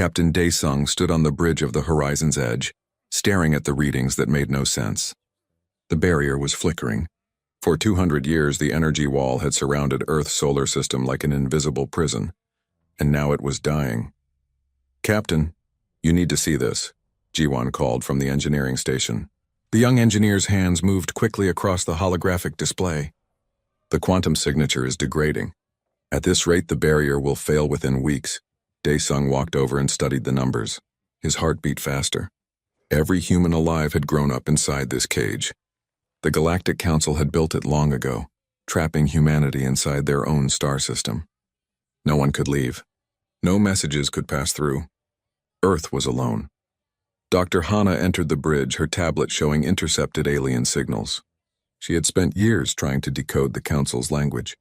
Captain Dae-sung stood on the bridge of the horizon's edge, staring at the readings that made no sense. The barrier was flickering. For 200 years, the energy wall had surrounded Earth's solar system like an invisible prison, and now it was dying. "Captain, you need to see this," Ji-won called from the engineering station. The young engineer's hands moved quickly across the holographic display. "The quantum signature is degrading. At this rate, the barrier will fail within weeks." Dae-sung walked over and studied the numbers. His heart beat faster. Every human alive had grown up inside this cage. The Galactic Council had built it long ago, trapping humanity inside their own star system. No one could leave. No messages could pass through. Earth was alone. Dr. Hana entered the bridge, her tablet showing intercepted alien signals. She had spent years trying to decode the Council's language.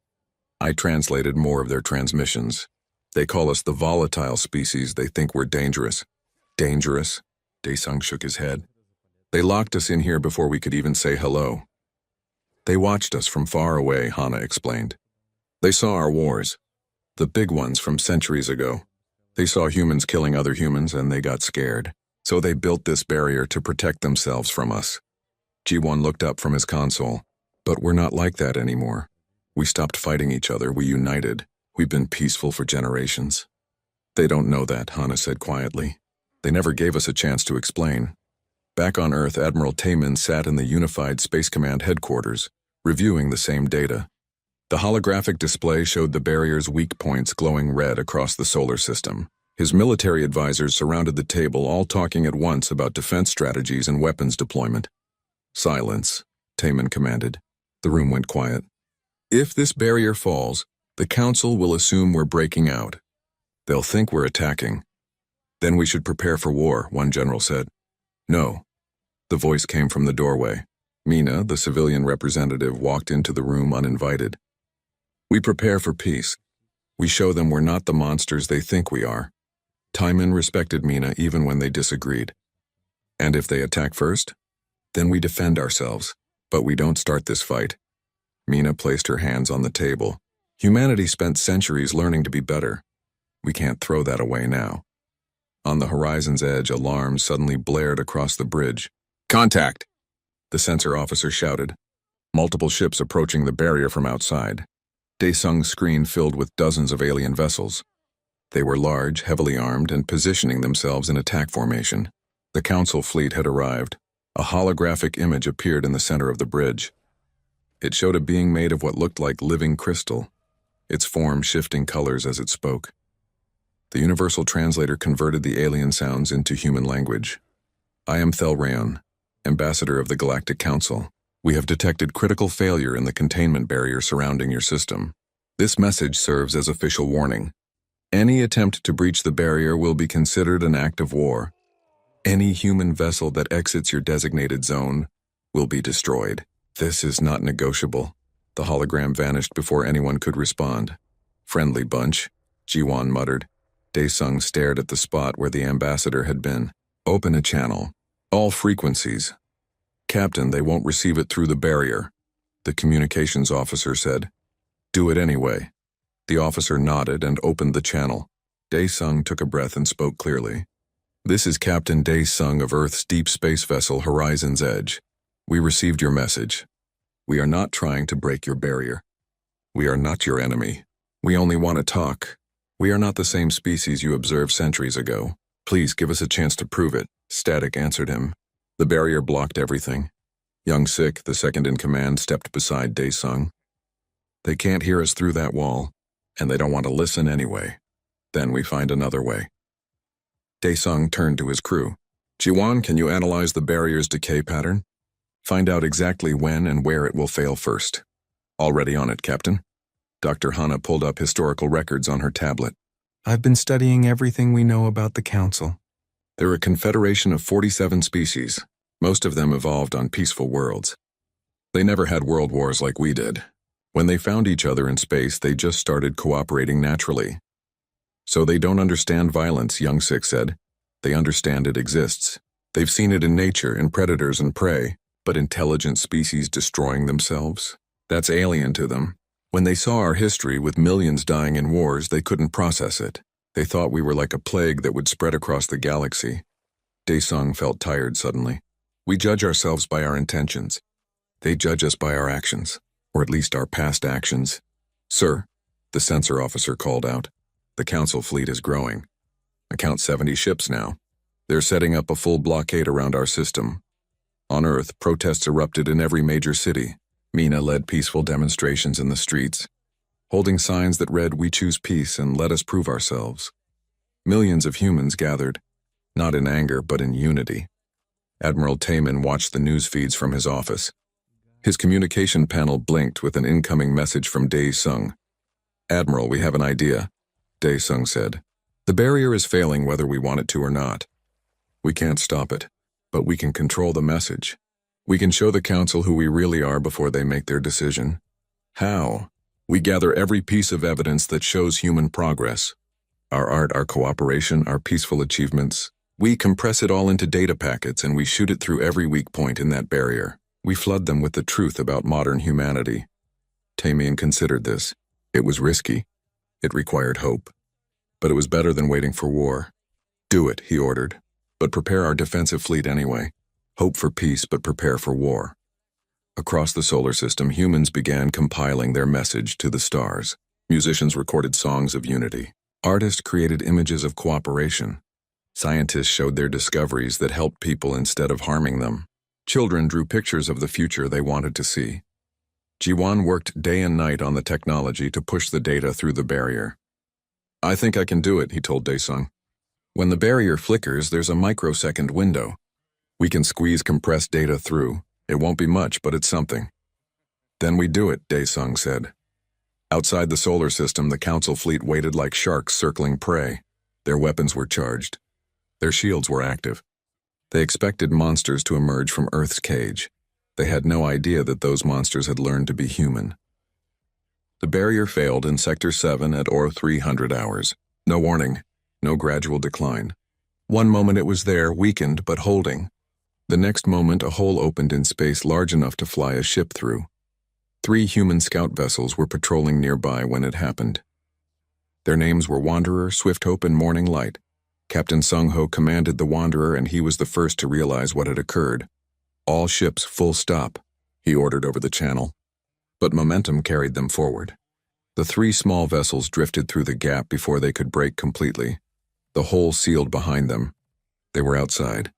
I translated more of their transmissions. "They call us the volatile species. They think we're dangerous." "Dangerous?" Dae-sung shook his head. "They locked us in here before we could even say hello." "They watched us from far away," Hana explained. "They saw our wars, the big ones from centuries ago. They saw humans killing other humans and they got scared. So they built this barrier to protect themselves from us." Ji-won looked up from his console. "But we're not like that anymore. We stopped fighting each other, we united. We've been peaceful for generations." "They don't know that," Hana said quietly. "They never gave us a chance to explain." Back on Earth, Admiral Taemin sat in the Unified Space Command headquarters, reviewing the same data. The holographic display showed the barrier's weak points glowing red across the solar system. His military advisors surrounded the table, all talking at once about defense strategies and weapons deployment. "Silence," Taemin commanded. The room went quiet. "If this barrier falls, the Council will assume we're breaking out. They'll think we're attacking. Then we should prepare for war," one general said. "No." The voice came from the doorway. Mina, the civilian representative, walked into the room uninvited. "We prepare for peace. We show them we're not the monsters they think we are." Taemin respected Mina even when they disagreed. "And if they attack first? Then we defend ourselves, but we don't start this fight." Mina placed her hands on the table. "Humanity spent centuries learning to be better. We can't throw that away now." On the horizon's edge, alarms suddenly blared across the bridge. "Contact!" the sensor officer shouted. Multiple ships approaching the barrier from outside. Dae-sung's screen filled with dozens of alien vessels. They were large, heavily armed, and positioning themselves in attack formation. The Council fleet had arrived. A holographic image appeared in the center of the bridge. It showed a being made of what looked like living crystal, its form shifting colors as it spoke. The universal translator converted the alien sounds into human language. "I am Thelraeon, ambassador of the Galactic Council. We have detected critical failure in the containment barrier surrounding your system. This message serves as official warning. Any attempt to breach the barrier will be considered an act of war. Any human vessel that exits your designated zone will be destroyed." "This is not negotiable." The hologram vanished before anyone could respond. "Friendly bunch," Ji-won muttered. Dae-sung stared at the spot where the ambassador had been. "Open a channel. All frequencies." "Captain, they won't receive it through the barrier," the communications officer said. "Do it anyway." The officer nodded and opened the channel. Dae-sung took a breath and spoke clearly. "This is Captain Dae-sung of Earth's deep space vessel Horizon's Edge. We received your message. We are not trying to break your barrier. We are not your enemy. We only want to talk. We are not the same species you observed centuries ago. Please give us a chance to prove it." Static answered him. The barrier blocked everything. Young Sik, the second in command, stepped beside Dae-sung. "They can't hear us through that wall, and they don't want to listen anyway. Then we find another way." Dae-sung turned to his crew. "Ji-won, can you analyze the barrier's decay pattern? Find out exactly when and where it will fail first." "Already on it, Captain." Dr. Hana pulled up historical records on her tablet. "I've been studying everything we know about the Council. They're a confederation of 47 species. Most of them evolved on peaceful worlds. They never had world wars like we did. When they found each other in space, they just started cooperating naturally. So they don't understand violence," Young Sik said. "They understand it exists. They've seen it in nature, in predators and prey, but intelligent species destroying themselves? That's alien to them. When they saw our history with millions dying in wars, they couldn't process it. They thought we were like a plague that would spread across the galaxy. Daesung felt tired suddenly. We judge ourselves by our intentions. They judge us by our actions, or at least our past actions. Sir, the sensor officer called out. The Council fleet is growing. I count 70 ships now. They're setting up a full blockade around our system. On Earth, protests erupted in every major city. Mina led peaceful demonstrations in the streets, holding signs that read, "We choose peace and let us prove ourselves." Millions of humans gathered, not in anger but in unity. Admiral Taman watched the news feeds from his office. His communication panel blinked with an incoming message from Daesung. "Admiral, we have an idea," Daesung said. "The barrier is failing whether we want it to or not. We can't stop it, but we can control the message. We can show the Council who we really are before they make their decision." "How?" "We gather every piece of evidence that shows human progress. Our art, our cooperation, our peaceful achievements. We compress it all into data packets and we shoot it through every weak point in that barrier. We flood them with the truth about modern humanity." Tamian considered this. It was risky. It required hope. But it was better than waiting for war. "Do it," he ordered. "But prepare our defensive fleet anyway. Hope for peace, but prepare for war." Across the solar system, humans began compiling their message to the stars. Musicians recorded songs of unity. Artists created images of cooperation. Scientists showed their discoveries that helped people instead of harming them. Children drew pictures of the future they wanted to see. Jiwan worked day and night on the technology to push the data through the barrier. "I think I can do it," he told Daesung. "When the barrier flickers, there's a microsecond window. We can squeeze compressed data through. It won't be much, but it's something." "Then we do it," Daesung said. Outside the solar system, the Council fleet waited like sharks circling prey. Their weapons were charged. Their shields were active. They expected monsters to emerge from Earth's cage. They had no idea that those monsters had learned to be human. The barrier failed in Sector 7 at or 300 hours. No warning, no gradual decline. One moment it was there, weakened but holding. The next moment a hole opened in space large enough to fly a ship through. 3 human scout vessels were patrolling nearby when it happened. Their names were Wanderer, Swift Hope, and Morning Light. Captain Sung-ho commanded the Wanderer and he was the first to realize what had occurred. "All ships, full stop," he ordered over the channel. But momentum carried them forward. The 3 small vessels drifted through the gap before they could break completely. The hole sealed behind them. They were outside.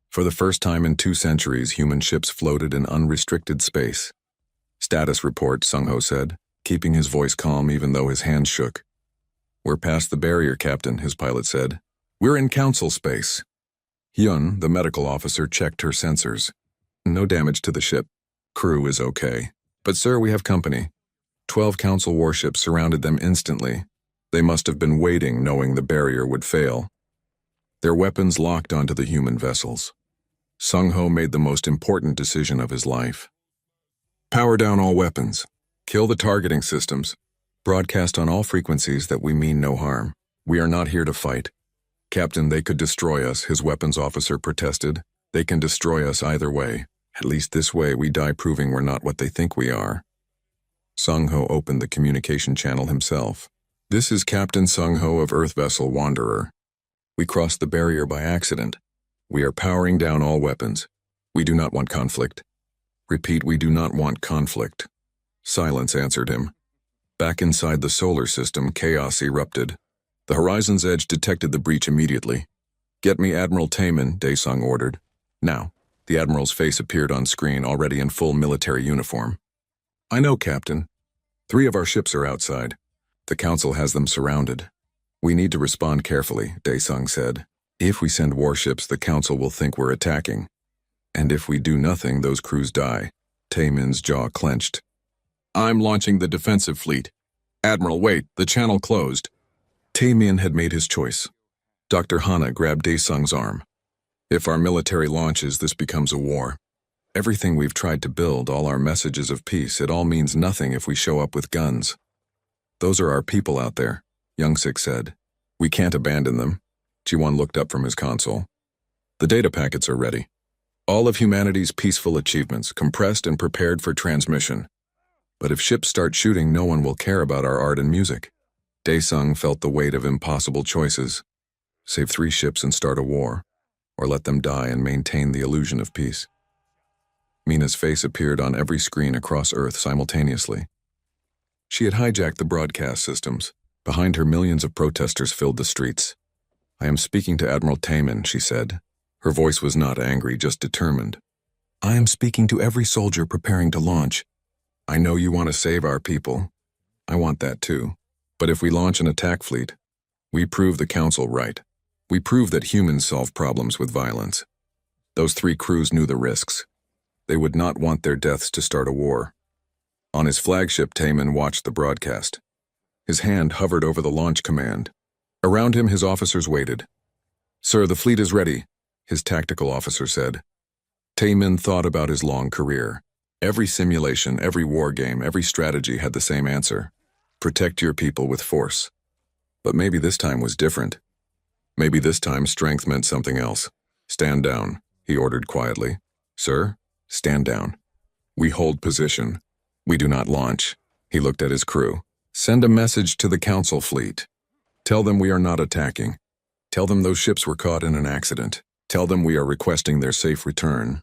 For the first time in 2 centuries, human ships floated in unrestricted space. "Status report," Sung-ho said, keeping his voice calm even though his hands shook. "We're past the barrier, Captain," his pilot said. "We're in Council space." Hyun, the medical officer, checked her sensors. "No damage to the ship. Crew is okay. But sir, we have company." 12 Council warships surrounded them instantly. They must have been waiting, knowing the barrier would fail. Their weapons locked onto the human vessels. Sung-ho made the most important decision of his life. "Power down all weapons. Kill the targeting systems. Broadcast on all frequencies that we mean no harm. We are not here to fight." "Captain, they could destroy us," his weapons officer protested. "They can destroy us either way. At least this way we die proving we're not what they think we are." Sung-ho opened the communication channel himself. "This is Captain Sung-ho of Earth Vessel Wanderer. We crossed the barrier by accident. We are powering down all weapons. We do not want conflict. Repeat, we do not want conflict." Silence answered him. Back inside the solar system, chaos erupted. The horizon's edge detected the breach immediately. "Get me Admiral Taman," Daesung ordered. "Now." The Admiral's face appeared on screen, already in full military uniform. "I know, Captain. 3 of our ships are outside. The Council has them surrounded. We need to respond carefully," Daesung said. "If we send warships, the Council will think we're attacking. And if we do nothing, those crews die." Taman's jaw clenched. "I'm launching the defensive fleet." "Admiral, wait, the channel closed." Taman had made his choice. Dr. Hana grabbed Daesung's arm. "If our military launches, this becomes a war. Everything we've tried to build, all our messages of peace, it all means nothing if we show up with guns." "Those are our people out there," Young-sik said. "We can't abandon them." Ji-won looked up from his console. "The data packets are ready. All of humanity's peaceful achievements, compressed and prepared for transmission. But if ships start shooting, no one will care about our art and music. Daesung felt the weight of impossible choices. Save 3 ships and start a war, or let them die and maintain the illusion of peace. Mina's face appeared on every screen across Earth simultaneously. She had hijacked the broadcast systems. Behind her, millions of protesters filled the streets. "I am speaking to Admiral Taemin," she said. Her voice was not angry, just determined. "I am speaking to every soldier preparing to launch. I know you want to save our people. I want that too. But if we launch an attack fleet, we prove the Council right. We prove that humans solve problems with violence." Those 3 crews knew the risks. They would not want their deaths to start a war. On his flagship, Taemin watched the broadcast. His hand hovered over the launch command. Around him, his officers waited. "Sir, the fleet is ready," his tactical officer said. Taemin thought about his long career. Every simulation, every war game, every strategy had the same answer: protect your people with force. But maybe this time was different. Maybe this time strength meant something else. "Stand down," he ordered quietly. "Sir, stand down. We hold position. We do not launch." He looked at his crew. "Send a message to the Council fleet. Tell them we are not attacking. Tell them those ships were caught in an accident. Tell them we are requesting their safe return."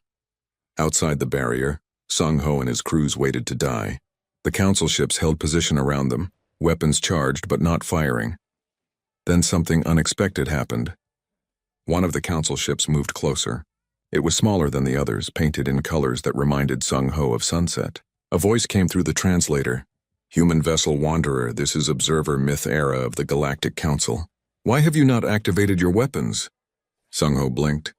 Outside the barrier, Sung-ho and his crews waited to die. The Council ships held position around them, weapons charged but not firing. Then something unexpected happened. One of the Council ships moved closer. It was smaller than the others, painted in colors that reminded Sung-ho of sunset. A voice came through the translator. "Human vessel Wanderer, this is Observer Myth Era of the Galactic Council. Why have you not activated your weapons?" Sung-ho blinked.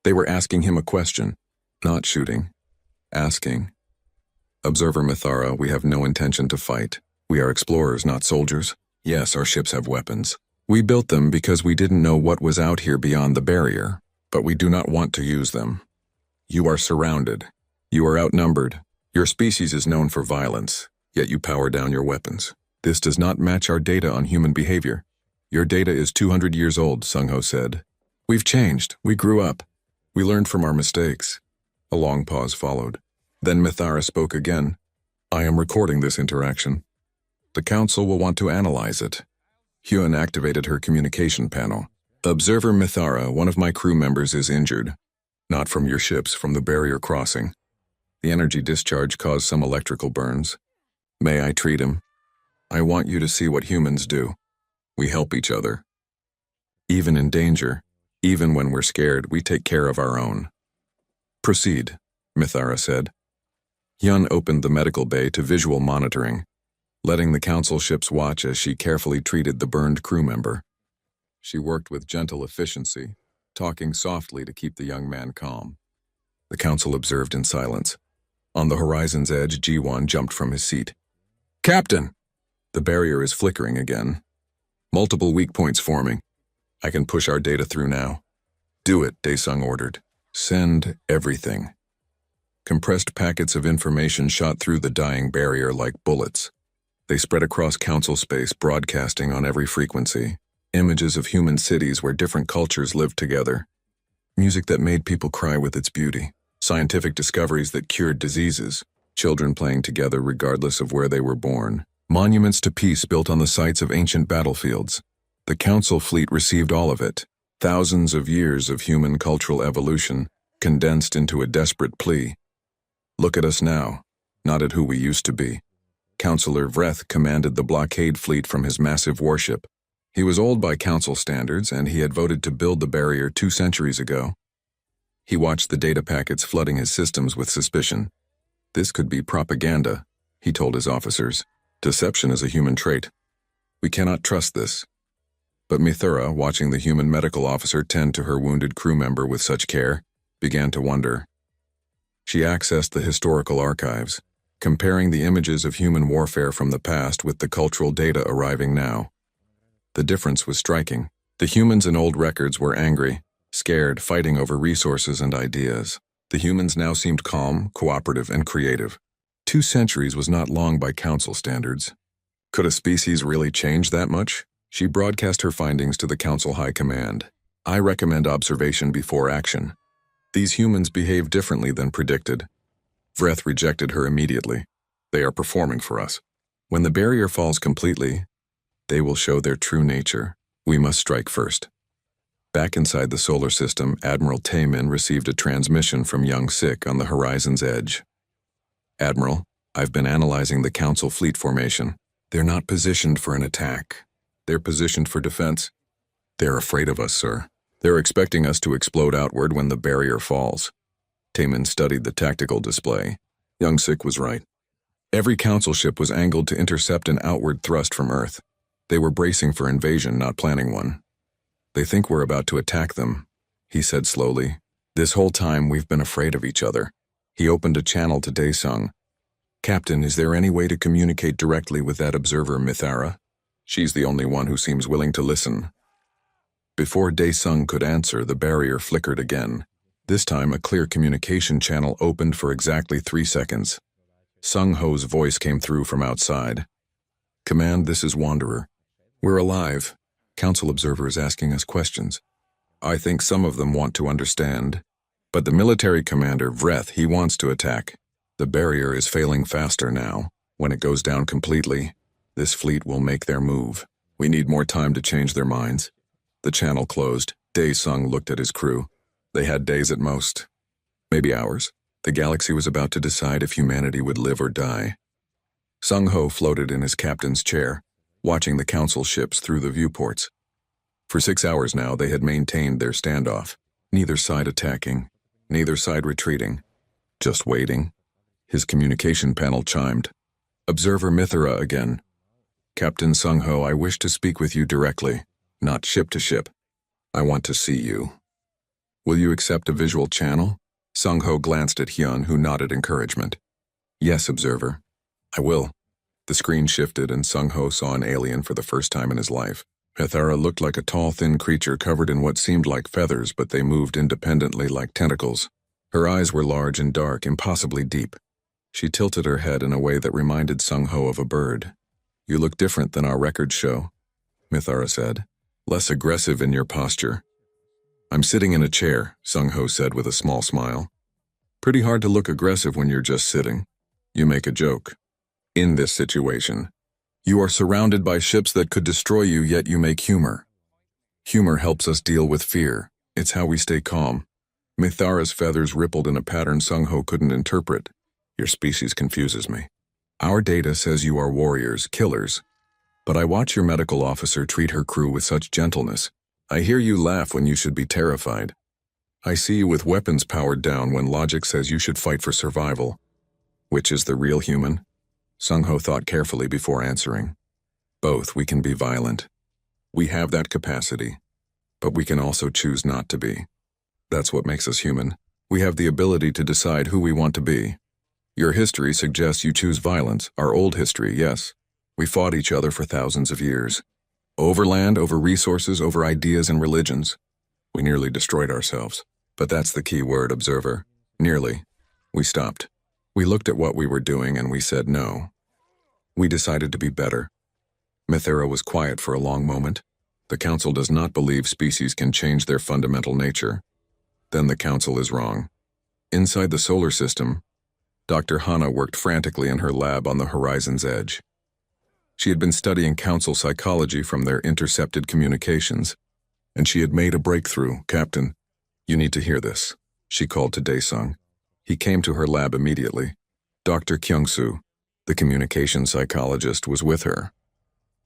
They were asking him a question, not shooting. Asking. "Observer Mythara, we have no intention to fight. We are explorers, not soldiers. Yes, our ships have weapons. We built them because we didn't know what was out here beyond the barrier, but we do not want to use them. You are surrounded. You are outnumbered. Your species is known for violence, yet you power down your weapons. This does not match our data on human behavior. Your data is 200 years old," Sung-ho said. "We've changed. We grew up. We learned from our mistakes." A long pause followed. Then Mythara spoke again. "I am recording this interaction. The Council will want to analyze it." Hyun activated her communication panel. "Observer Mythara, one of my crew members is injured. Not from your ships, from the barrier crossing. The energy discharge caused some electrical burns. May I treat him? I want you to see what humans do. We help each other. Even in danger, even when we're scared, we take care of our own." "Proceed," Mythara said. Hyun opened the medical bay to visual monitoring, letting the Council ships watch as she carefully treated the burned crew member. She worked with gentle efficiency, talking softly to keep the young man calm. The Council observed in silence. On the horizon's edge, Ji-won jumped from his seat. "Captain!" "The barrier is flickering again. Multiple weak points forming. I can push our data through now." "Do it," Daesung ordered. "Send everything." Compressed packets of information shot through the dying barrier like bullets. They spread across Council space, broadcasting on every frequency. Images of human cities where different cultures lived together. Music that made people cry with its beauty. Scientific discoveries that cured diseases. Children playing together regardless of where they were born. Monuments to peace built on the sites of ancient battlefields. The Council fleet received all of it. Thousands of years of human cultural evolution condensed into a desperate plea. Look at us now, not at who we used to be. Councillor Vreth commanded the blockade fleet from his massive warship. He was old by Council standards, and he had voted to build the barrier 2 centuries ago. He watched the data packets flooding his systems with suspicion. This could be propaganda, he told his officers. Deception is a human trait. We cannot trust this. But Mythara, watching the human medical officer tend to her wounded crew member with such care, began to wonder. She accessed the historical archives, comparing the images of human warfare from the past with the cultural data arriving now. The difference was striking. The humans in old records were angry, scared, fighting over resources and ideas. The humans now seemed calm, cooperative, and creative. 2 centuries was not long by Council standards. Could a species really change that much? She broadcast her findings to the Council High Command. I recommend observation before action. These humans behave differently than predicted. Vreth rejected her immediately. They are performing for us. When the barrier falls completely, They will show their true nature. We must strike first. Back inside the solar system, Admiral Taemin received a transmission from young Sik on the horizon's edge. Admiral, I've been analyzing the Council fleet formation. They're not positioned for an attack. They're positioned for defense. They're afraid of us, sir. They're expecting us to explode outward when the barrier falls. Taemin studied the tactical display. Young Sik was right. Every Council ship was angled to intercept an outward thrust from Earth. They were bracing for invasion, not planning one. They think we're about to attack them, he said slowly. This whole time we've been afraid of each other. He opened a channel to Daesung. Captain, is there any way to communicate directly with that observer, Mithara? She's the only one who seems willing to listen. Before Daesung could answer, the barrier flickered again. This time, a clear communication channel opened for exactly 3 seconds. Sung Ho's voice came through from outside. Command, this is Wanderer. We're alive. Council observer is asking us questions. I think some of them want to understand. But the military commander, Vreth, he wants to attack. The barrier is failing faster now. When it goes down completely, this fleet will make their move. We need more time to change their minds. The channel closed. Daesung looked at his crew. They had days at most. Maybe hours. The galaxy was about to decide if humanity would live or die. Sung Ho floated in his captain's chair, watching the Council ships through the viewports. For 6 hours now, they had maintained their standoff. Neither side attacking, neither side retreating. Just waiting. His communication panel chimed. Observer Mithara again. Captain Sung Ho, I wish to speak with you directly, not ship to ship. I want to see you. Will you accept a visual channel? Sung Ho glanced at Hyun, who nodded encouragement. Yes, observer. I will. The screen shifted and Sung Ho saw an alien for the first time in his life. Mithara looked like a tall, thin creature covered in what seemed like feathers, but they moved independently like tentacles. Her eyes were large and dark, impossibly deep. She tilted her head in a way that reminded Sung Ho of a bird. You look different than our records show, Mithara said. Less aggressive in your posture. I'm sitting in a chair, Sung Ho said with a small smile. Pretty hard to look aggressive when you're just sitting. You make a joke. In this situation, you are surrounded by ships that could destroy you, yet you make humor. Humor helps us deal with fear. It's how we stay calm. Mithara's feathers rippled in a pattern Sung Ho couldn't interpret. Your species confuses me. Our data says you are warriors, killers. But I watch your medical officer treat her crew with such gentleness. I hear you laugh when you should be terrified. I see you with weapons powered down when logic says you should fight for survival. Which is the real human? Sung Ho thought carefully before answering. Both. We can be violent. We have that capacity. But we can also choose not to be. That's what makes us human. We have the ability to decide who we want to be. Your history suggests you choose violence. Our old history, yes. We fought each other for thousands of years. Over land, over resources, over ideas and religions. We nearly destroyed ourselves. But that's the key word, observer. Nearly. We stopped. We looked at what we were doing and we said no. We decided to be better. Mithara was quiet for a long moment. The Council does not believe species can change their fundamental nature. Then the Council is wrong. Inside the solar system, Dr. Hana worked frantically in her lab on the horizon's edge. She had been studying Council psychology from their intercepted communications, and she had made a breakthrough. Captain, you need to hear this, she called to Daesung. He came to her lab immediately. Dr. Kyungsu, the communication psychologist, was with her.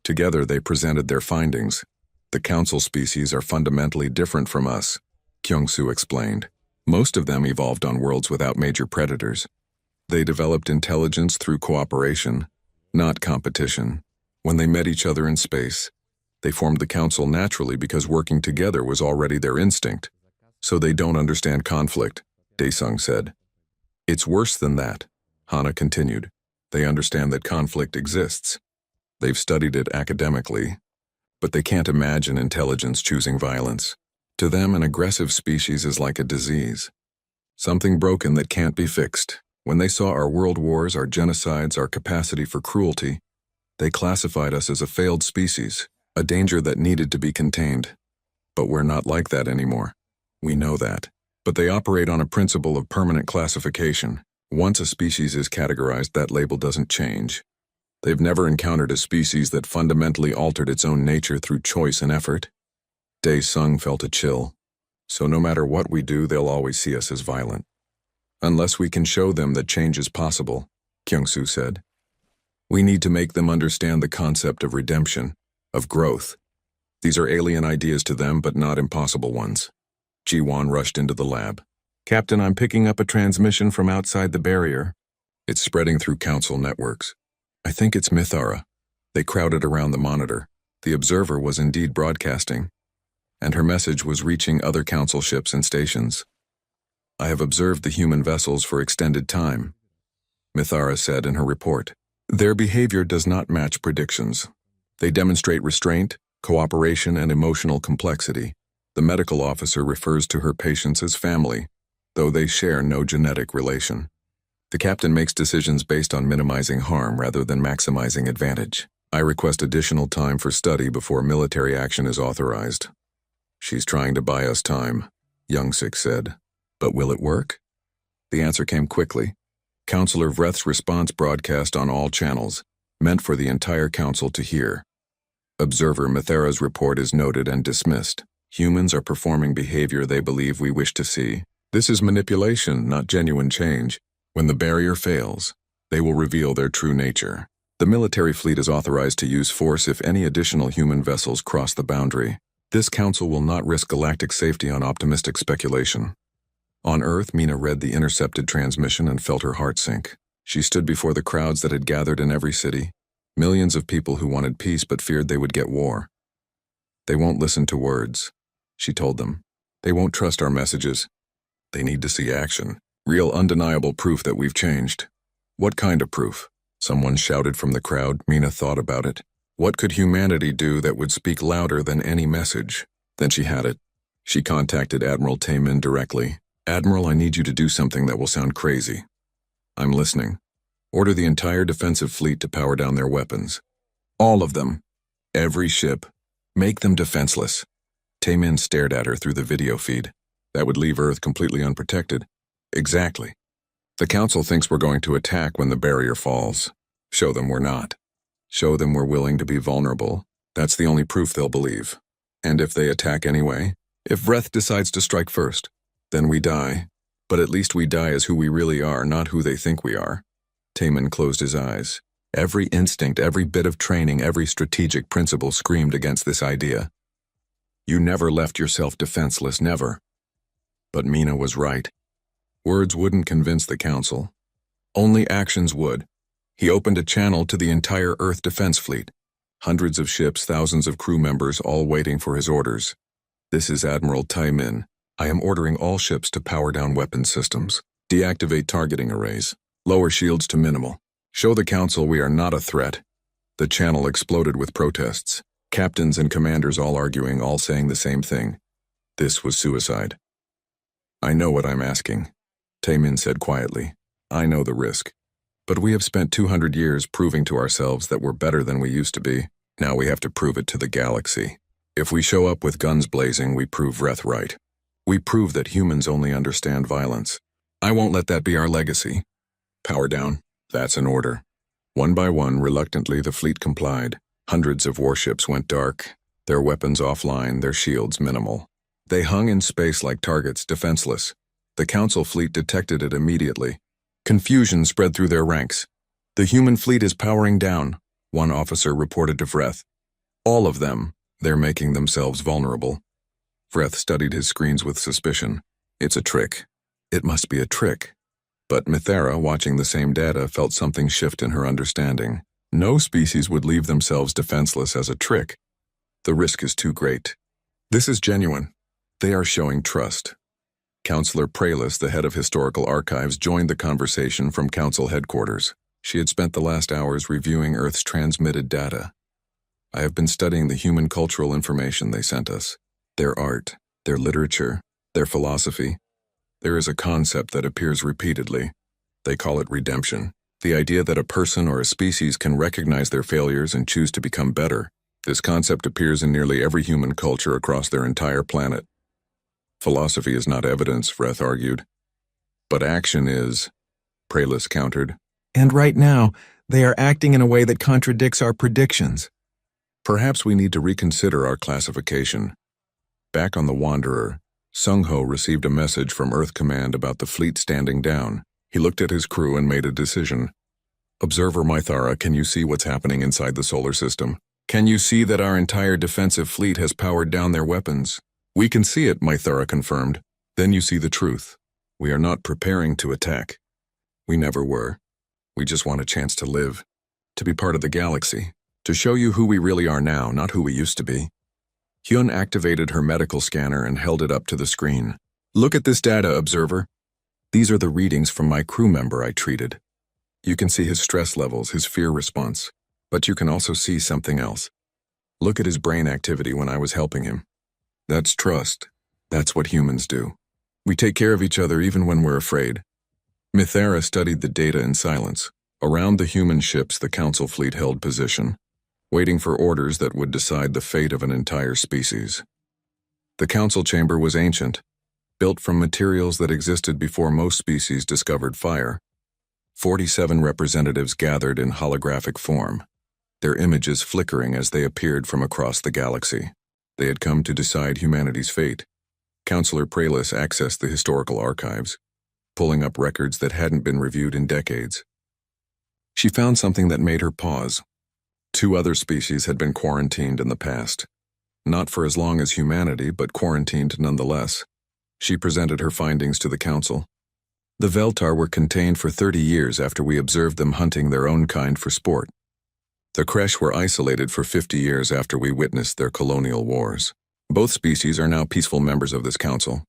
Together they presented their findings. The Council species are fundamentally different from us, Kyungsu explained. Most of them evolved on worlds without major predators. They developed intelligence through cooperation, not competition. When they met each other in space, they formed the Council naturally because working together was already their instinct. So they don't understand conflict, Daesung said. It's worse than that, Hana continued. They understand that conflict exists. They've studied it academically, but they can't imagine intelligence choosing violence. To them, an aggressive species is like a disease. Something broken that can't be fixed. When they saw our world wars, our genocides, our capacity for cruelty, they classified us as a failed species, a danger that needed to be contained. But we're not like that anymore. We know that. But they operate on a principle of permanent classification. Once a species is categorized, that label doesn't change. They've never encountered a species that fundamentally altered its own nature through choice and effort. Dae-sung felt a chill. So no matter what we do, they'll always see us as violent. Unless we can show them that change is possible, Kyung-soo said. We need to make them understand the concept of redemption, of growth. These are alien ideas to them, but not impossible ones. Ji-won rushed into the lab. Captain, I'm picking up a transmission from outside the barrier. It's spreading through council networks. I think it's Mythara. They crowded around the monitor. The observer was indeed broadcasting, and her message was reaching other council ships and stations. I have observed the human vessels for extended time, Mythara said in her report. Their behavior does not match predictions. They demonstrate restraint, cooperation, and emotional complexity. The medical officer refers to her patients as family, though they share no genetic relation. The captain makes decisions based on minimizing harm rather than maximizing advantage. I request additional time for study before military action is authorized. She's trying to buy us time, Young-sik said. But will it work? The answer came quickly. Councillor Vreth's response broadcast on all channels, meant for the entire council to hear. Observer Mythara's report is noted and dismissed. Humans are performing behavior they believe we wish to see. This is manipulation, not genuine change. When the barrier fails, they will reveal their true nature. The military fleet is authorized to use force if any additional human vessels cross the boundary. This council will not risk galactic safety on optimistic speculation. On Earth, Mina read the intercepted transmission and felt her heart sink. She stood before the crowds that had gathered in every city, millions of people who wanted peace but feared they would get war. They won't listen to words, she told them. They won't trust our messages. They need to see action. Real undeniable proof that we've changed. What kind of proof? Someone shouted from the crowd. Mina thought about it. What could humanity do that would speak louder than any message? Then she had it. She contacted Admiral Taemin directly. Admiral, I need you to do something that will sound crazy. I'm listening. Order the entire defensive fleet to power down their weapons. All of them. Every ship. Make them defenseless. Taemin stared at her through the video feed. That would leave Earth completely unprotected. Exactly. The Council thinks we're going to attack when the barrier falls. Show them we're not. Show them we're willing to be vulnerable. That's the only proof they'll believe. And if they attack anyway, if Vreth decides to strike first, then we die. But at least we die as who we really are, not who they think we are. Taemin closed his eyes. Every instinct, every bit of training, every strategic principle screamed against this idea. You never left yourself defenseless, never. But Mina was right. Words wouldn't convince the Council. Only actions would. He opened a channel to the entire Earth defense fleet. Hundreds of ships, thousands of crew members, all waiting for his orders. This is Admiral Taemin. I am ordering all ships to power down weapons systems. Deactivate targeting arrays. Lower shields to minimal. Show the Council we are not a threat. The channel exploded with protests. Captains and commanders all arguing, all saying the same thing. This was suicide. I know what I'm asking, Taemin said quietly. I know the risk. But we have spent 200 years proving to ourselves that we're better than we used to be. Now we have to prove it to the galaxy. If we show up with guns blazing, we prove Vreth right. We prove that humans only understand violence. I won't let that be our legacy. Power down. That's an order. One by one, reluctantly, the fleet complied. Hundreds of warships went dark, their weapons offline, their shields minimal. They hung in space like targets, defenseless. The Council fleet detected it immediately. Confusion spread through their ranks. The human fleet is powering down, one officer reported to Vreth. All of them. They're making themselves vulnerable. Vreth studied his screens with suspicion. It's a trick. It must be a trick. But Mythara, watching the same data, felt something shift in her understanding. No species would leave themselves defenseless as a trick. The risk is too great. This is genuine. They are showing trust. Councillor Pralis, the head of historical archives, joined the conversation from Council headquarters. She had spent the last hours reviewing Earth's transmitted data. I have been studying the human cultural information they sent us. Their art, their literature, their philosophy. There is a concept that appears repeatedly. They call it redemption. The idea that a person or a species can recognize their failures and choose to become better. This concept appears in nearly every human culture across their entire planet. Philosophy is not evidence, Vreth argued. But action is, Pralis countered. And right now, They are acting in a way that contradicts our predictions. Perhaps we need to reconsider our classification. Back on the Wanderer, Sung-Ho received a message from Earth Command about the fleet standing down. He looked at his crew and made a decision. Observer Mythara, can you see what's happening inside the solar system? Can you see that our entire defensive fleet has powered down their weapons? We can see it, Mythara confirmed. Then you see the truth. We are not preparing to attack. We never were. We just want a chance to live, to be part of the galaxy, to show you who we really are now, not who we used to be. Hyun activated her medical scanner and held it up to the screen. Look at this data, Observer. These are the readings from my crew member I treated. You can see his stress levels, his fear response, but you can also see something else. Look at his brain activity when I was helping him. That's trust. That's what humans do. We take care of each other even when we're afraid. Mythara studied the data in silence. Around the human ships, the Council fleet held position, waiting for orders that would decide the fate of an entire species. The Council chamber was ancient, built from materials that existed before most species discovered fire. 47 representatives gathered in holographic form, their images flickering as they appeared from across the galaxy. They had come to decide humanity's fate. Counselor Praelis accessed the historical archives, pulling up records that hadn't been reviewed in decades. She found something that made her pause. 2 other species had been quarantined in the past. Not for as long as humanity, but quarantined nonetheless. She presented her findings to the Council. The Veltar were contained for 30 years after we observed them hunting their own kind for sport. The Kresh were isolated for 50 years after we witnessed their colonial wars. Both species are now peaceful members of this council.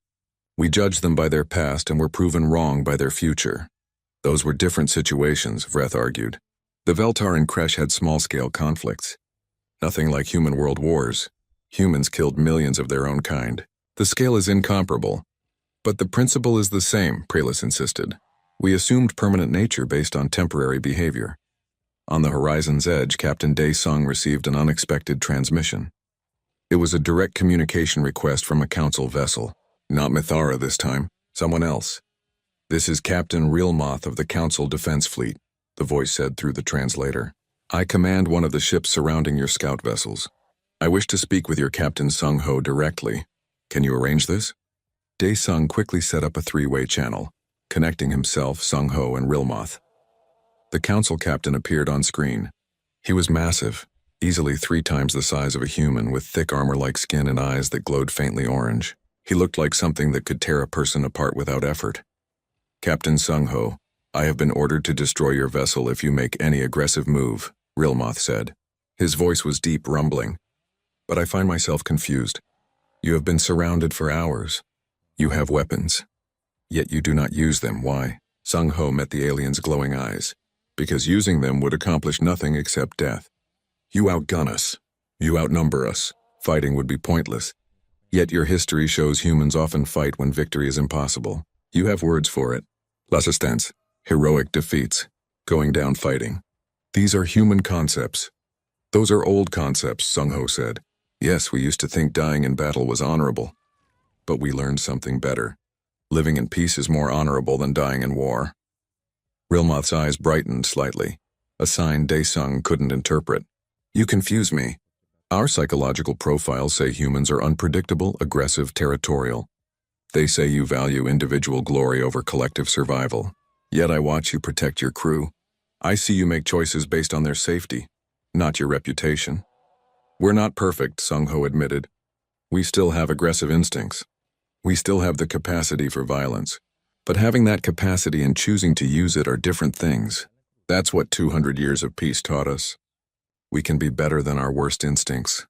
We judged them by their past and were proven wrong by their future. Those were different situations, Vreth argued. The Veltar and Kresh had small-scale conflicts. Nothing like human world wars. Humans killed millions of their own kind. The scale is incomparable. But the principle is the same, Praelis insisted. We assumed permanent nature based on temporary behavior. On the horizon's edge, Captain Dae-sung received an unexpected transmission. It was a direct communication request from a council vessel. Not Mythara this time, someone else. This is Captain Realmoth of the Council Defense Fleet, the voice said through the translator. I command one of the ships surrounding your scout vessels. I wish to speak with your Captain Sung-Ho directly. Can you arrange this? Dae-sung quickly set up a 3-way channel, connecting himself, Sung-Ho, and Realmoth. The council captain appeared on screen. He was massive, easily 3 times the size of a human, with thick armor-like skin and eyes that glowed faintly orange. He looked like something that could tear a person apart without effort. Captain Sung-Ho, I have been ordered to destroy your vessel if you make any aggressive move, Realmoth said. His voice was deep, rumbling. But I find myself confused. You have been surrounded for hours. You have weapons. Yet you do not use them. Why? Sung-Ho met the alien's glowing eyes. Because using them would accomplish nothing except death. You outgun us. You outnumber us. Fighting would be pointless. Yet your history shows humans often fight when victory is impossible. You have words for it. L'assistance. Heroic defeats. Going down fighting. These are human concepts. Those are old concepts, Sung-Ho said. Yes, we used to think dying in battle was honorable. But we learned something better. Living in peace is more honorable than dying in war. Realmoth's eyes brightened slightly, a sign Dae-sung couldn't interpret. You confuse me. Our psychological profiles say humans are unpredictable, aggressive, territorial. They say you value individual glory over collective survival. Yet I watch you protect your crew. I see you make choices based on their safety, not your reputation. We're not perfect, Sung-Ho admitted. We still have aggressive instincts. We still have the capacity for violence. But having that capacity and choosing to use it are different things. That's what 200 years of peace taught us. We can be better than our worst instincts.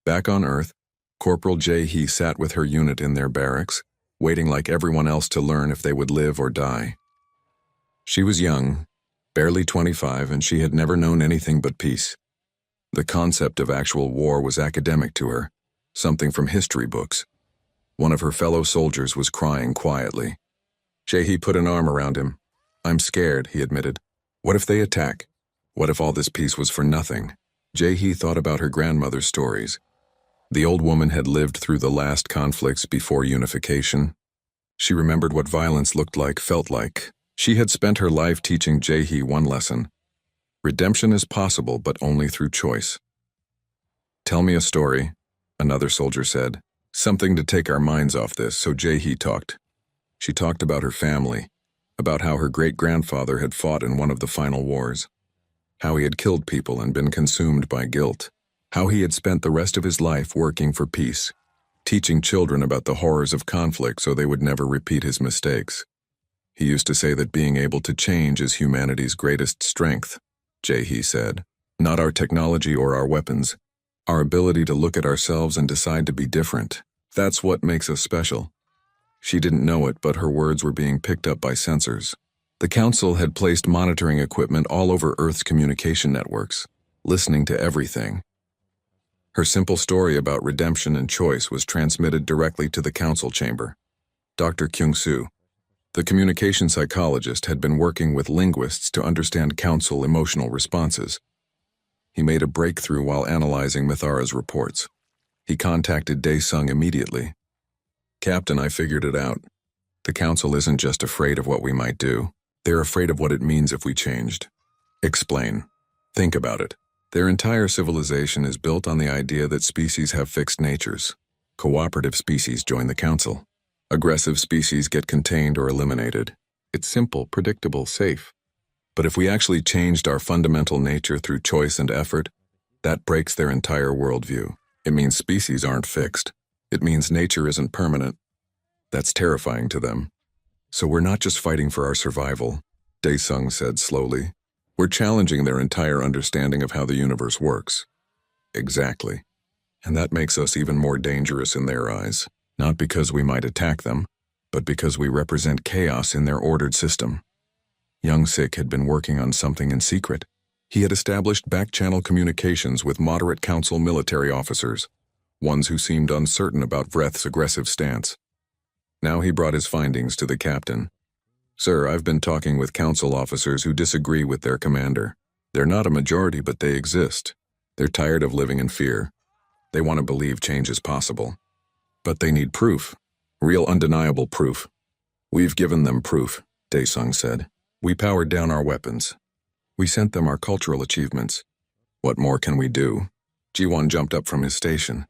Back on Earth, Corporal Jae-hee sat with her unit in their barracks, waiting like everyone else to learn if they would live or die. She was young, barely 25, and she had never known anything but peace. The concept of actual war was academic to her, something from history books. One of her fellow soldiers was crying quietly. Jae-hee put an arm around him. I'm scared, he admitted. What if they attack? What if all this peace was for nothing? Jae-hee thought about her grandmother's stories. The old woman had lived through the last conflicts before unification. She remembered what violence looked like, felt like. She had spent her life teaching Jae-hee one lesson. Redemption is possible, but only through choice. Tell me a story, another soldier said. Something to take our minds off this, so Jae-hee talked. She talked about her family, about how her great-grandfather had fought in one of the final wars, how he had killed people and been consumed by guilt, how he had spent the rest of his life working for peace, teaching children about the horrors of conflict so they would never repeat his mistakes. He used to say that being able to change is humanity's greatest strength, Jae-hee said. Not our technology or our weapons, our ability to look at ourselves and decide to be different. That's what makes us special. She didn't know it, but her words were being picked up by sensors. The Council had placed monitoring equipment all over Earth's communication networks, listening to everything. Her simple story about redemption and choice was transmitted directly to the Council chamber. Dr. Kyung-soo, the communication psychologist, had been working with linguists to understand Council emotional responses. He made a breakthrough while analyzing Mithara's reports. He contacted Dae-sung immediately. Captain, I figured it out. The Council isn't just afraid of what we might do. They're afraid of what it means if we changed. Explain. Think about it. Their entire civilization is built on the idea that species have fixed natures. Cooperative species join the Council. Aggressive species get contained or eliminated. It's simple, predictable, safe. But if we actually changed our fundamental nature through choice and effort, that breaks their entire worldview. It means species aren't fixed. It means nature isn't permanent. That's terrifying to them. So we're not just fighting for our survival, Dae-sung said slowly. We're challenging their entire understanding of how the universe works. Exactly. And that makes us even more dangerous in their eyes, not because we might attack them, but because we represent chaos in their ordered system. Young-sik had been working on something in secret. He had established back-channel communications with moderate Council military officers, ones who seemed uncertain about Vreth's aggressive stance. Now he brought his findings to the captain. Sir, I've been talking with Council officers who disagree with their commander. They're not a majority, but they exist. They're tired of living in fear. They want to believe change is possible. But they need proof. Real undeniable proof. We've given them proof, Dae-sung said. We powered down our weapons. We sent them our cultural achievements. What more can we do? Ji-won jumped up from his station.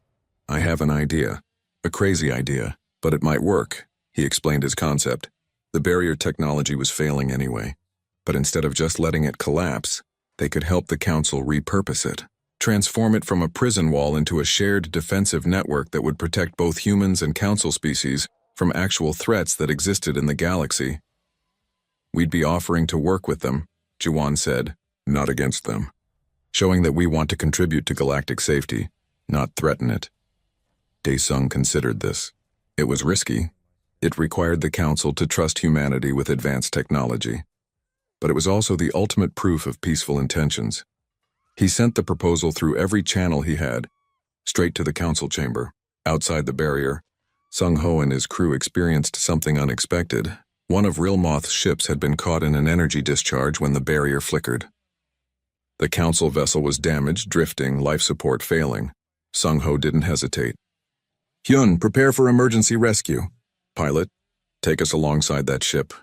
I have an idea. A crazy idea. But it might work, he explained his concept. The barrier technology was failing anyway. But instead of just letting it collapse, they could help the Council repurpose it. Transform it from a prison wall into a shared defensive network that would protect both humans and Council species from actual threats that existed in the galaxy. We'd be offering to work with them, Ji-won said, not against them. Showing that we want to contribute to galactic safety, not threaten it. Dae-sung considered this. It was risky. It required the Council to trust humanity with advanced technology. But it was also the ultimate proof of peaceful intentions. He sent the proposal through every channel he had, straight to the Council chamber. Outside the barrier, Sung-ho and his crew experienced something unexpected. One of Rilmoth's ships had been caught in an energy discharge when the barrier flickered. The Council vessel was damaged, drifting, life support failing. Sung-ho didn't hesitate. Hyun, prepare for emergency rescue. Pilot, take us alongside that ship.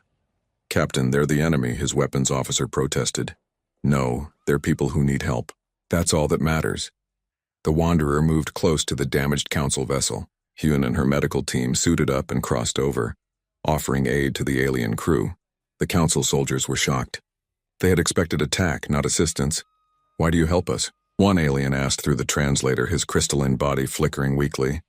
Captain, they're the enemy, his weapons officer protested. No, they're people who need help. That's all that matters. The Wanderer moved close to the damaged Council vessel. Hyun and her medical team suited up and crossed over, offering aid to the alien crew. The Council soldiers were shocked. They had expected attack, not assistance. Why do you help us? One alien asked through the translator, his crystalline body flickering weakly.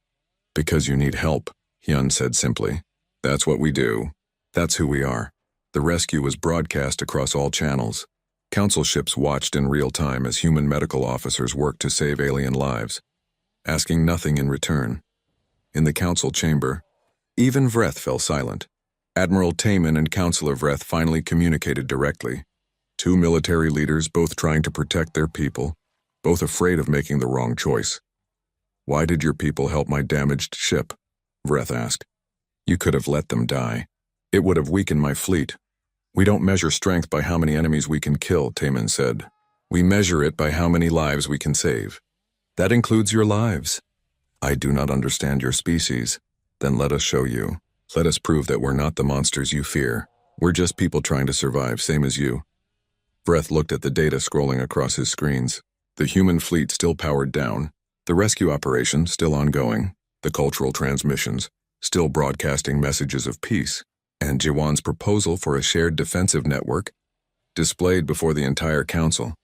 Because you need help, Hyun said simply. That's what we do. That's who we are. The rescue was broadcast across all channels. Council ships watched in real time as human medical officers worked to save alien lives, asking nothing in return. In the Council chamber, even Vreth fell silent. Admiral Taemin and Councillor Vreth finally communicated directly. Two military leaders, both trying to protect their people, both afraid of making the wrong choice. Why did your people help my damaged ship? Vreth asked. You could have let them die. It would have weakened my fleet. We don't measure strength by how many enemies we can kill, Taemin said. We measure it by how many lives we can save. That includes your lives. I do not understand your species. Then let us show you. Let us prove that we're not the monsters you fear. We're just people trying to survive, same as you. Vreth looked at the data scrolling across his screens. The human fleet still powered down, the rescue operation still ongoing, the cultural transmissions still broadcasting messages of peace, and Jiwan's proposal for a shared defensive network displayed before the entire council.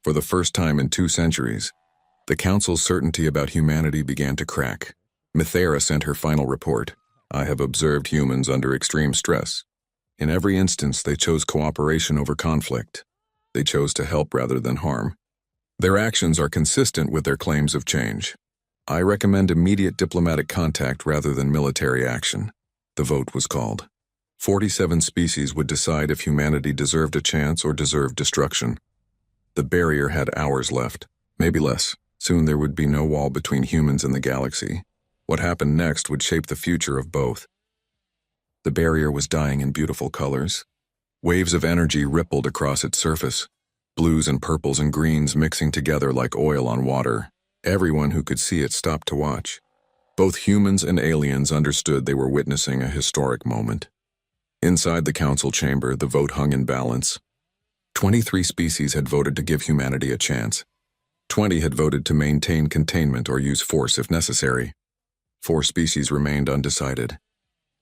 For the first time in 2 centuries, the council's certainty about humanity began to crack. Mythera sent her final report. I have observed humans under extreme stress. In every instance, they chose cooperation over conflict. They chose to help rather than harm. Their actions are consistent with their claims of change. I recommend immediate diplomatic contact rather than military action. The vote was called. 47 species would decide if humanity deserved a chance or deserved destruction. The barrier had hours left, maybe less. Soon there would be no wall between humans and the galaxy. What happened next would shape the future of both. The barrier was dying in beautiful colors. Waves of energy rippled across its surface, blues and purples and greens mixing together like oil on water. Everyone who could see it stopped to watch. Both humans and aliens understood they were witnessing a historic moment. Inside the council chamber, the vote hung in balance. 23 species had voted to give humanity a chance. 20 had voted to maintain containment or use force if necessary. 4 species remained undecided.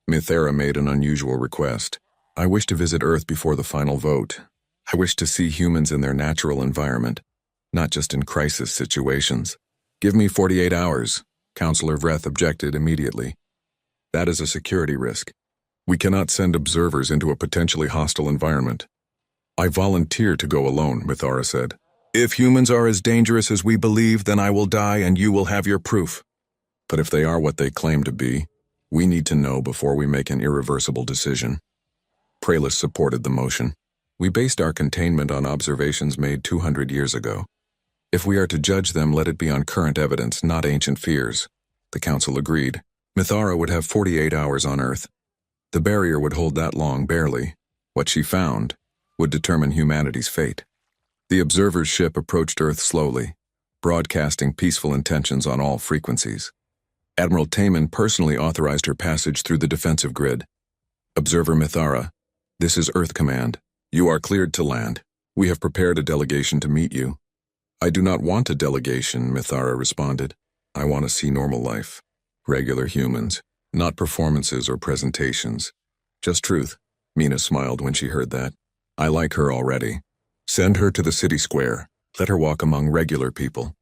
Mythera made an unusual request. I wish to visit Earth before the final vote. I wish to see humans in their natural environment, not just in crisis situations. Give me 48 hours, Councillor Vreth objected immediately. That is a security risk. We cannot send observers into a potentially hostile environment. I volunteer to go alone, Mythara said. If humans are as dangerous as we believe, then I will die and you will have your proof. But if they are what they claim to be, we need to know before we make an irreversible decision. Praelis supported the motion. We based our containment on observations made 200 years ago. If we are to judge them, let it be on current evidence, not ancient fears. The council agreed. Mythara would have 48 hours on Earth. The barrier would hold that long, barely. What she found would determine humanity's fate. The observer's ship approached Earth slowly, broadcasting peaceful intentions on all frequencies. Admiral Taman personally authorized her passage through the defensive grid. Observer Mythara, this is Earth Command. You are cleared to land. We have prepared a delegation to meet you. I do not want a delegation, Mythara responded. I want to see normal life. Regular humans, not performances or presentations. Just truth. Mina smiled when she heard that. I like her already. Send her to the city square. Let her walk among regular people.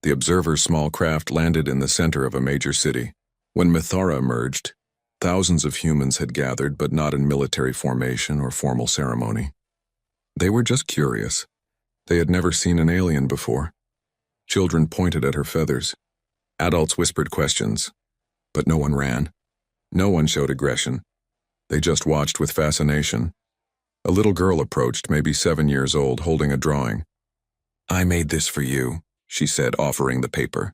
The observer's small craft landed in the center of a major city. When Mythara emerged, thousands of humans had gathered, but not in military formation or formal ceremony. They were just curious. They had never seen an alien before. Children pointed at her feathers. Adults whispered questions, but no one ran. No one showed aggression. They just watched with fascination. A little girl approached, maybe 7 years old, holding a drawing. I made this for you, she said, offering the paper.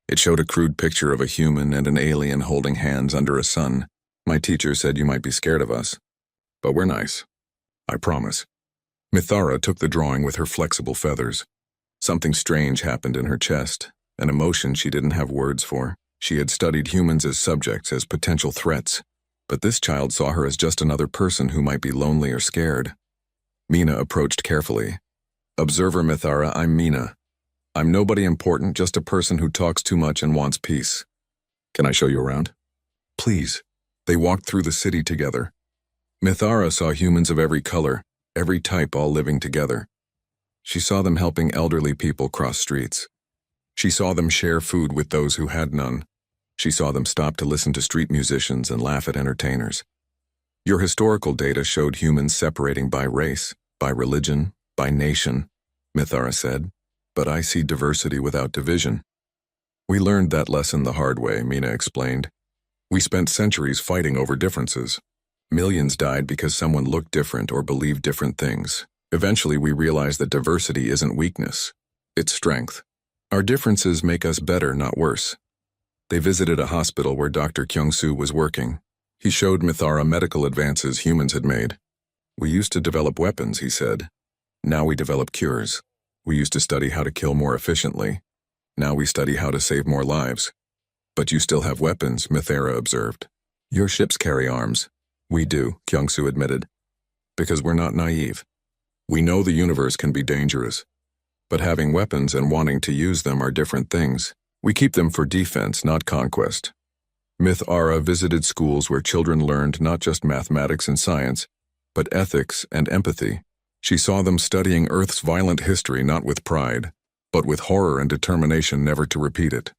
It showed a crude picture of a human and an alien holding hands under a sun. My teacher said you might be scared of us, but we're nice. I promise. Mythara took the drawing with her flexible feathers. Something strange happened in her chest, an emotion she didn't have words for. She had studied humans as subjects, as potential threats, but this child saw her as just another person who might be lonely or scared. Mina approached carefully. Observer Mythara, I'm Mina. I'm nobody important, just a person who talks too much and wants peace. Can I show you around? Please. They walked through the city together. Mythara saw humans of every color, every type, all living together. She saw them helping elderly people cross streets. She saw them share food with those who had none. She saw them stop to listen to street musicians and laugh at entertainers. Your historical data showed humans separating by race, by religion, by nation, Mythara said, but I see diversity without division. We learned that lesson the hard way, Mina explained. We spent centuries fighting over differences. Millions died because someone looked different or believed different things. Eventually, we realized that diversity isn't weakness, it's strength. Our differences make us better, not worse. They visited a hospital where Dr. Counci was working. He showed Mythara medical advances humans had made. We used to develop weapons, he said. Now we develop cures. We used to study how to kill more efficiently. Now we study how to save more lives. But you still have weapons, Mythara observed. Your ships carry arms. We do, Counci admitted. Because we're not naive. We know the universe can be dangerous, but having weapons and wanting to use them are different things. We keep them for defense, not conquest. Mythara visited schools where children learned not just mathematics and science, but ethics and empathy. She saw them studying Earth's violent history not with pride, but with horror and determination never to repeat it.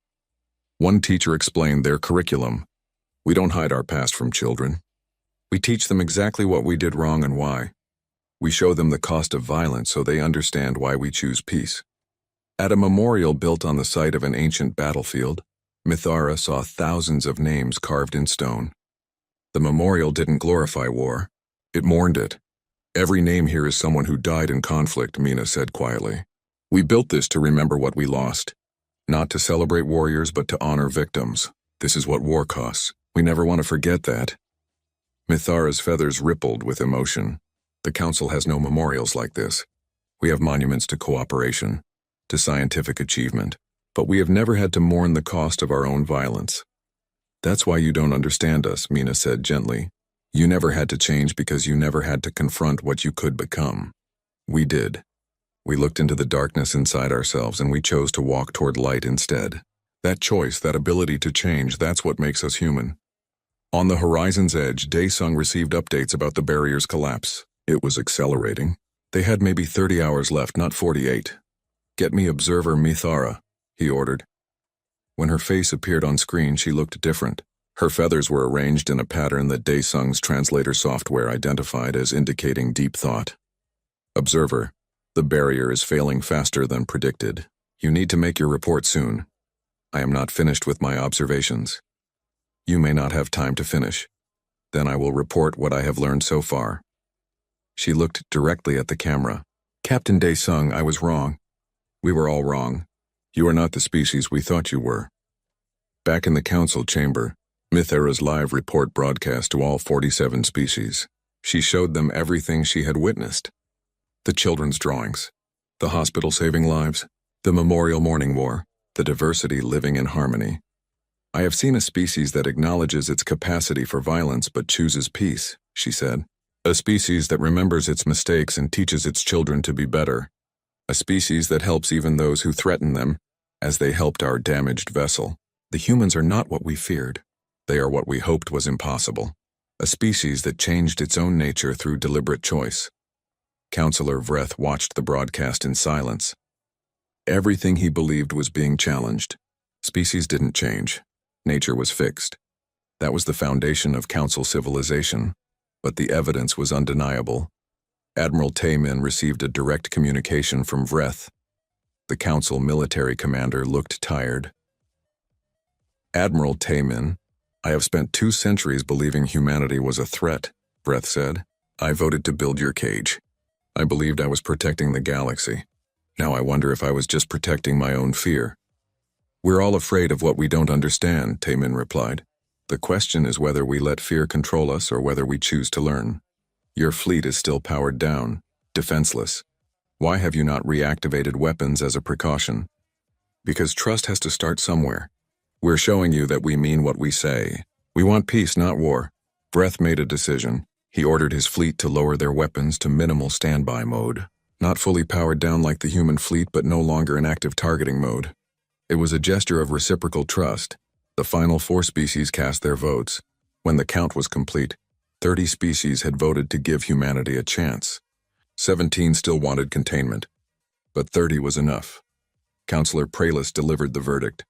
One teacher explained their curriculum. We don't hide our past from children. We teach them exactly what we did wrong and why. We show them the cost of violence so they understand why we choose peace. At a memorial built on the site of an ancient battlefield, Mythara saw thousands of names carved in stone. The memorial didn't glorify war. It mourned it. Every name here is someone who died in conflict, Mina said quietly. We built this to remember what we lost. Not to celebrate warriors, but to honor victims. This is what war costs. We never want to forget that. Mythara's feathers rippled with emotion. The Council has no memorials like this. We have monuments to cooperation, to scientific achievement, but we have never had to mourn the cost of our own violence. That's why you don't understand us, Mina said gently. You never had to change because you never had to confront what you could become. We did. We looked into the darkness inside ourselves and we chose to walk toward light instead. That choice, that ability to change, that's what makes us human. On the horizon's edge, Daesung received updates about the barrier's collapse. It was accelerating. They had maybe 30 hours left, not 48. Get me Observer Mythara, he ordered. When her face appeared on screen, she looked different. Her feathers were arranged in a pattern that Daesung's translator software identified as indicating deep thought. Observer, the barrier is failing faster than predicted. You need to make your report soon. I am not finished with my observations. You may not have time to finish. Then I will report what I have learned so far. She looked directly at the camera. Captain Daesung, I was wrong. We were all wrong. You are not the species we thought you were. Back in the council chamber, Mythara's live report broadcast to all 47 species. She showed them everything she had witnessed. The children's drawings, the hospital saving lives, the memorial mourning war, the diversity living in harmony. I have seen a species that acknowledges its capacity for violence but chooses peace, she said. A species that remembers its mistakes and teaches its children to be better. A species that helps even those who threaten them, as they helped our damaged vessel. The humans are not what we feared. They are what we hoped was impossible. A species that changed its own nature through deliberate choice. Counselor Vreth watched the broadcast in silence. Everything he believed was being challenged. Species didn't change. Nature was fixed. That was the foundation of Council civilization. But the evidence was undeniable. Admiral Taemin received a direct communication from Vreth. The Council military commander looked tired. Admiral Taemin, I have spent 2 centuries believing humanity was a threat, Vreth said. I voted to build your cage. I believed I was protecting the galaxy. Now I wonder if I was just protecting my own fear. We're all afraid of what we don't understand, Taemin replied. The question is whether we let fear control us or whether we choose to learn. Your fleet is still powered down, defenseless. Why have you not reactivated weapons as a precaution? Because trust has to start somewhere. We're showing you that we mean what we say. We want peace, not war. Vreth made a decision. He ordered his fleet to lower their weapons to minimal standby mode. Not fully powered down like the human fleet, but no longer in active targeting mode. It was a gesture of reciprocal trust. The final 4 species cast their votes. When the count was complete, 30 species had voted to give humanity a chance. 17 still wanted containment, but 30 was enough. Counselor Praelis delivered the verdict.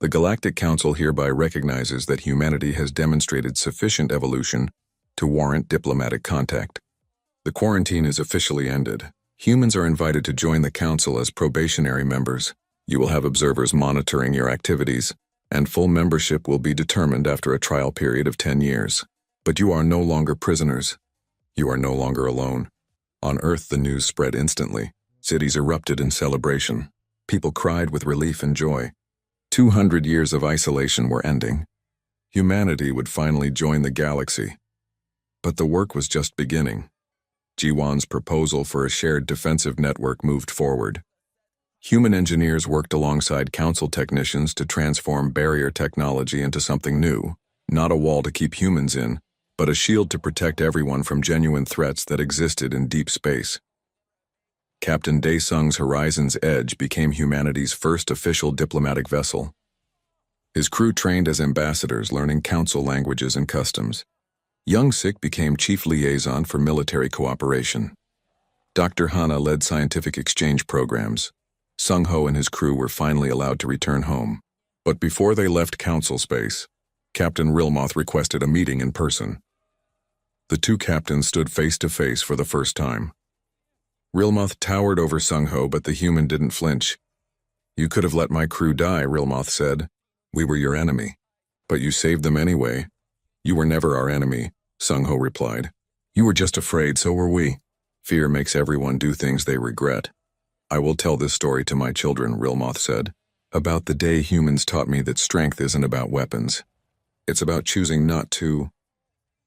The Galactic Council hereby recognizes that humanity has demonstrated sufficient evolution to warrant diplomatic contact. The quarantine is officially ended. Humans are invited to join the Council as probationary members. You will have observers monitoring your activities, and full membership will be determined after a trial period of 10 years. But you are no longer prisoners. You are no longer alone. On Earth, the news spread instantly. Cities erupted in celebration. People cried with relief and joy. 200 years of isolation were ending. Humanity would finally join the galaxy. But the work was just beginning. Jiwan's proposal for a shared defensive network moved forward. Human engineers worked alongside Council technicians to transform barrier technology into something new, not a wall to keep humans in, but a shield to protect everyone from genuine threats that existed in deep space. Captain Daesung's Horizon's Edge became humanity's first official diplomatic vessel. His crew trained as ambassadors, learning council languages and customs. Young Sik became chief liaison for military cooperation. Dr. Hana led scientific exchange programs. Sung Ho and his crew were finally allowed to return home. But before they left council space, Captain Rilmoth requested a meeting in person. The two captains stood face to face for the first time. Rilmoth towered over Sung Ho, but the human didn't flinch. "You could have let my crew die," Rilmoth said. "We were your enemy. But you saved them anyway." "You were never our enemy," Sung Ho replied. "You were just afraid, so were we. Fear makes everyone do things they regret." "I will tell this story to my children," Rilmoth said, "about the day humans taught me that strength isn't about weapons. It's about choosing not to